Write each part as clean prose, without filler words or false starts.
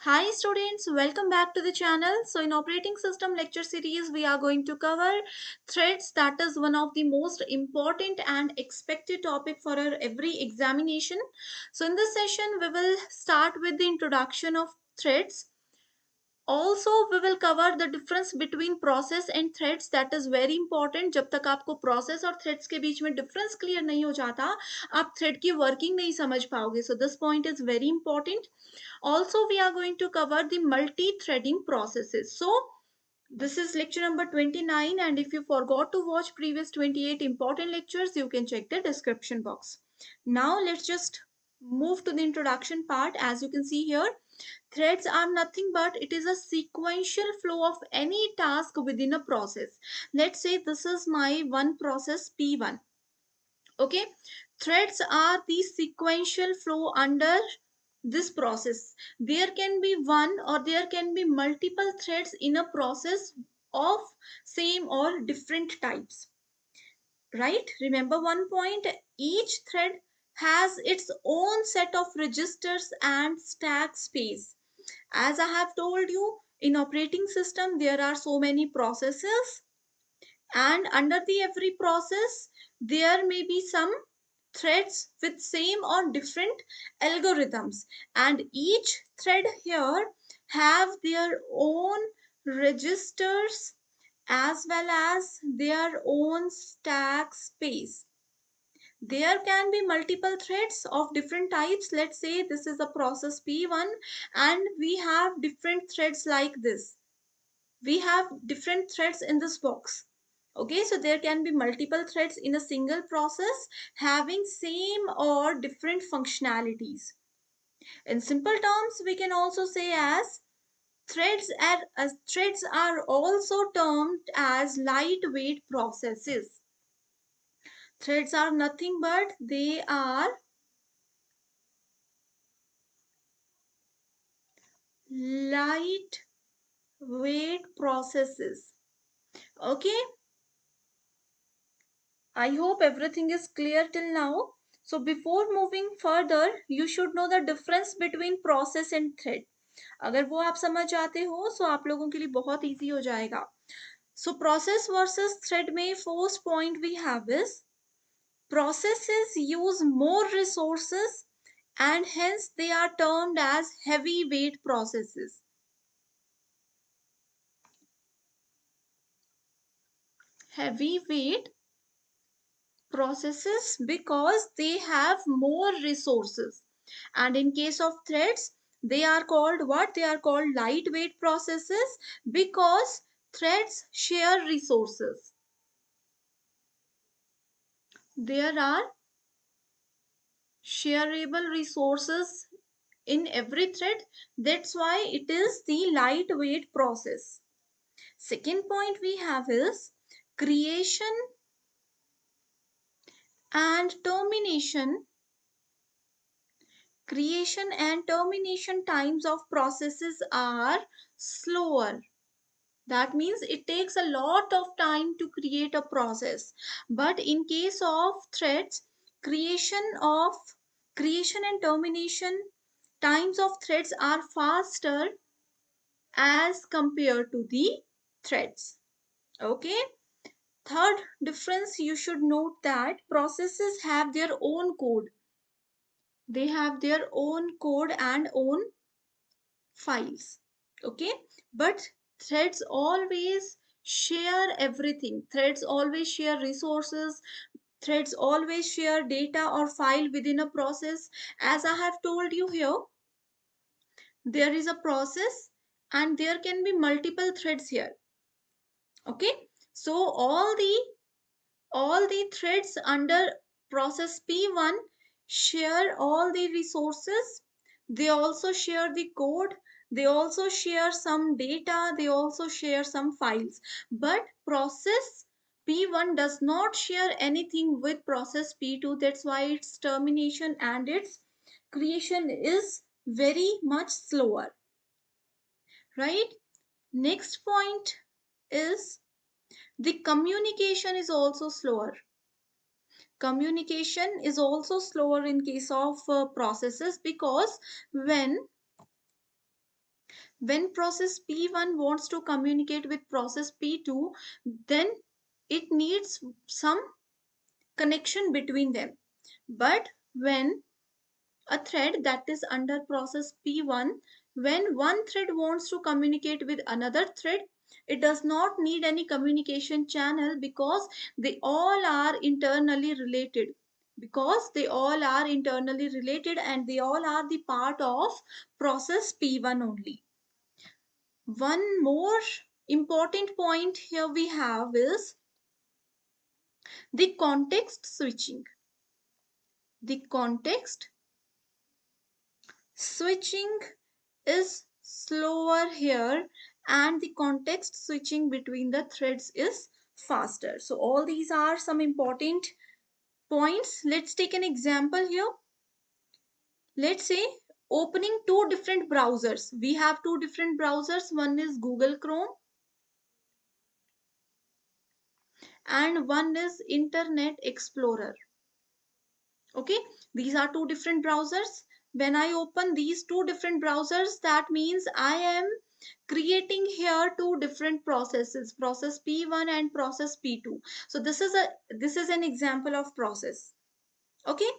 Hi students, welcome back to the channel. So in operating system lecture series, we are going to cover threads. That is one of the most important and expected topic for our every examination. So in this session, we will start with the introduction of threads. Also we will cover the difference between process and threads. That is very important. जब तक आपको process और threads के बीच में difference clear नहीं हो जाता, आप thread की working नहीं समझ पाओगे. So this point is very important. Also we are going to cover the multi-threading processes. So this is lecture number 29, and if you forgot to watch previous 28 important lectures, you can check the description box. Now let's just move to the introduction part. As you can see here, threads are nothing but it is a sequential flow of any task within a process. Let's say this is my one process P1. Okay, threads are the sequential flow under this process. There can be one or there can be multiple threads in a process of same or different types, right? Remember one point, each thread has its own set of registers and stack space. As I have told you, in operating system there are so many processes, and under the every process there may be some threads with same or different algorithms, and each thread here have their own registers as well as their own stack space. There can be multiple threads of different types. Let's say this is a process P1 and we have different threads like this. We have different threads in this box. Okay, so there can be multiple threads in a single process having same or different functionalities. In simple terms, we can also say as threads are also termed as lightweight processes. Threads are nothing but they are lightweight processes. Okay, I hope everything is clear till now. So before moving further, you should know the difference between process and thread. अगर वो आप समझ जाते हो तो आप लोगों के लिए बहुत easy हो जाएगा. So process versus thread में first point we have is processes use more resources and hence they are termed as heavyweight processes. Heavyweight processes because they have more resources, and in case of threads they are called what? They are called lightweight processes because threads share resources. There are shareable resources in every thread, that's why it is the lightweight process. Second point we have is creation and termination. Creation and termination times of processes are slower. That means it takes a lot of time to create a process. But in case of threads, creation of creation and termination times of threads are faster as compared to the threads. Okay. Third difference, you should note that processes have their own code. They have their own code and own files. Okay, but threads always share everything. Threads always share resources. Threads always share data or file within a process. As I have told you here, there is a process and there can be multiple threads here. Okay, so all the threads under process P1 share all the resources. They also share the code. They also share some data. They also share some files. But process P1 does not share anything with process P2. That's why its termination and its creation is very much slower. Right? Next point is the communication is also slower. Communication is also slower in case of processes because when When process P1 wants to communicate with process P2, then it needs some connection between them. But when a thread that is under process P1, when one thread wants to communicate with another thread, it does not need any communication channel because they all are internally related. And they all are the part of process P1 only. One more important point here we have is the context switching. The context switching is slower here, and the context switching between the threads is faster. So all these are some important points. Let's take an example here. Let's say opening two different browsers. We have two different browsers. One is Google Chrome and one is Internet Explorer. Okay, these are two different browsers. When I open these two different browsers, that means I am creating here two different processes, process P1 and process P2. So this is an example of process. Okay,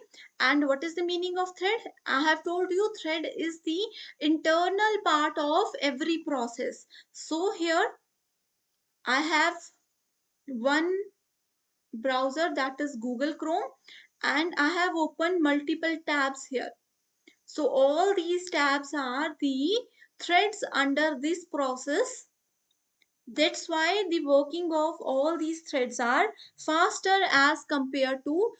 and what is the meaning of thread? I have told you thread is the internal part of every process. So here I have one browser, that is Google Chrome, and I have opened multiple tabs here. So all these tabs are the threads under this process. That's why the working of all these threads are faster as compared to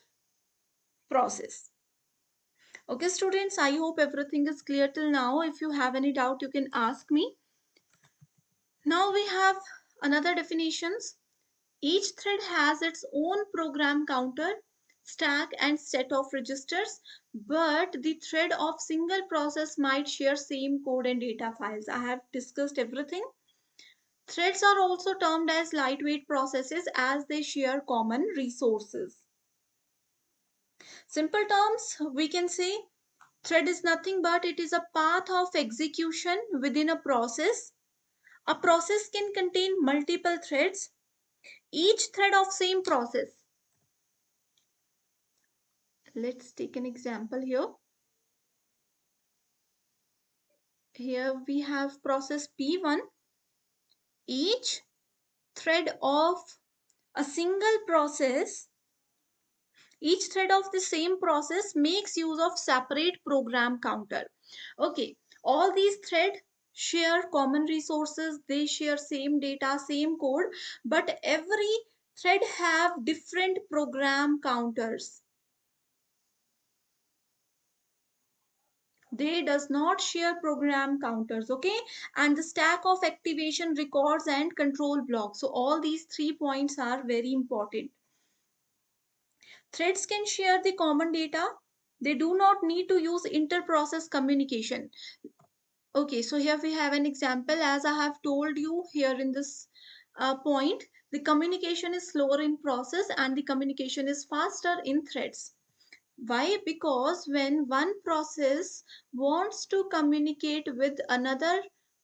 process. Okay students, I hope everything is clear till now. If you have any doubt, you can ask me. Now we have another definitions. Each thread has its own program counter, stack and set of registers, but the thread of single process might share same code and data files. I have discussed everything. Threads are also termed as lightweight processes as they share common resources. Simple terms, we can say thread is nothing but it is a path of execution within a process. A process can contain multiple threads, each thread of same process. Let's take an example here. Here we have process P1. Each thread of a single process, each thread of the same process makes use of separate program counter. Okay, all these threads share common resources, they share same data, same code, but every thread have different program counters. They does not share program counters. Okay, and the stack of activation records and control blocks. So all these 3 points are very important. Threads can share the common data. They do not need to use inter-process communication. Okay, so here we have an example. As I have told you here in this point, the communication is slower in process and the communication is faster in threads. Why? Because when one process wants to communicate with another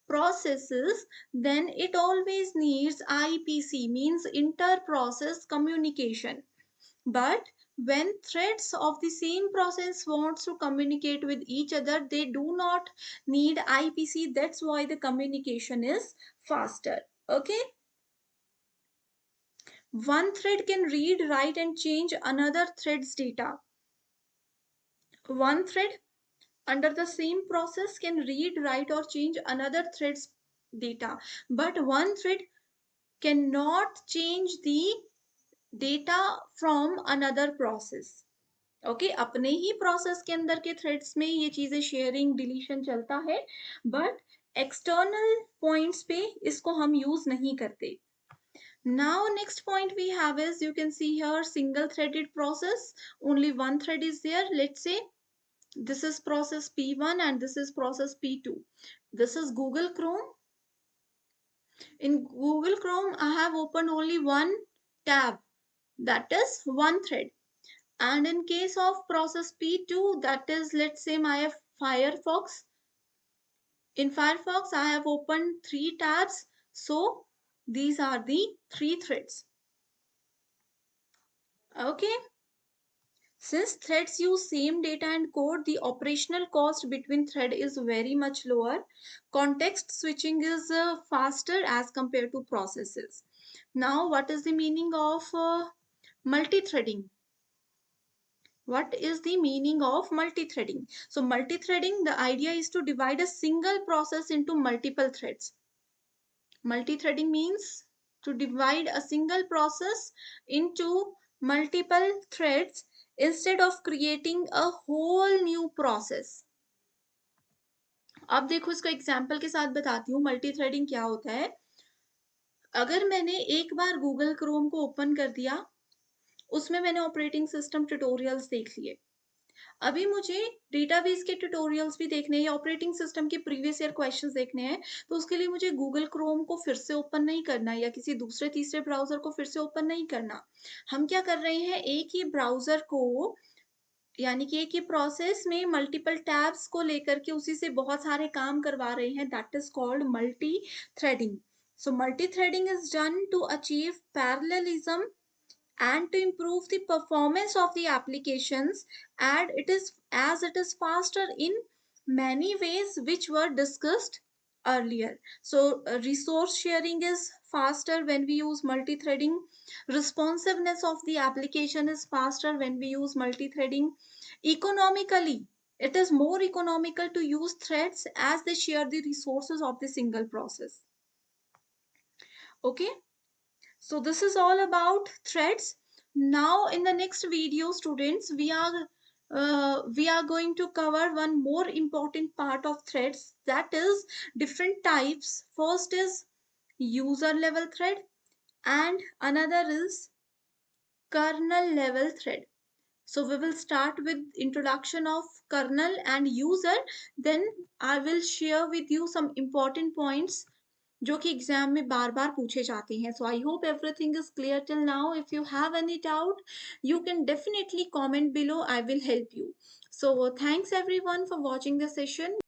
processes, then it always needs IPC, means inter-process communication. But when threads of the same process wants to communicate with each other, they do not need IPC. That's why the communication is faster. Okay. One thread can read, write and change another thread's data. One thread under the same process can read, write or change another thread's data. But one thread cannot change the data from another process. Okay अपने ही process के अंदर के threads में ये चीजें sharing deletion चलता है, but external points पे इसको हम यूज नहीं करते. Now next point we have is, you can see here, single threaded process. Only one thread is there. Let's say this is process P1 and this is process P2. This is Google Chrome. In Google Chrome I have opened only one tab, that is one thread. And in case of process P2, that is, let's say my Firefox. In Firefox, I have opened 3 tabs. So these are the 3 threads. Okay. Since threads use same data and code, the operational cost between thread is very much lower. Context switching is faster as compared to processes. Now, what is the meaning of multi-threading? What is the meaning of multi-threading? So multi-threading, the idea is to divide a single process into multiple threads. Multi-threading means to divide a single process into multiple threads instead of creating a whole new process. अब देखो इसको example के साथ बताती हूँ multi threading क्या होता है। अगर मैंने एक बार गूगल क्रोम को ओपन कर दिया, उसमें मैंने ऑपरेटिंग सिस्टम ट्यूटोरियल्स देख लिए, अभी मुझे डेटाबेस के ट्यूटोरियल्स भी देखने हैं या ऑपरेटिंग सिस्टम के प्रीवियस ईयर क्वेश्चंस देखने हैं, तो उसके लिए मुझे गूगल क्रोम को फिर से ओपन नहीं करना या किसी दूसरे तीसरे ब्राउजर को फिर से ओपन नहीं करना। हम क्या कर रहे हैं, एक ही ब्राउजर को, यानी कि एक ही प्रोसेस में मल्टीपल टैब्स को लेकर के उसी से बहुत सारे काम करवा रहे हैं। That is called multi threading. So multi threading is done to achieve parallelism and to improve the performance of the applications, and it is faster in many ways which were discussed earlier. So resource sharing is faster when we use multi-threading. Responsiveness of the application is faster when we use multi-threading. Economically, it is more economical to use threads as they share the resources of the single process. Okay. So this is all about threads. Now in the next video, students, we are going to cover one more important part of threads, that is different types. First is user level thread and another is kernel level thread. So we will start with introduction of kernel and user. Then I will share with you some important points जो कि exam में बार बार पूछे जाते हैं. So I hope everything is clear till now. If you have any doubt, you can definitely comment below. I will help you. So thanks everyone for watching the session.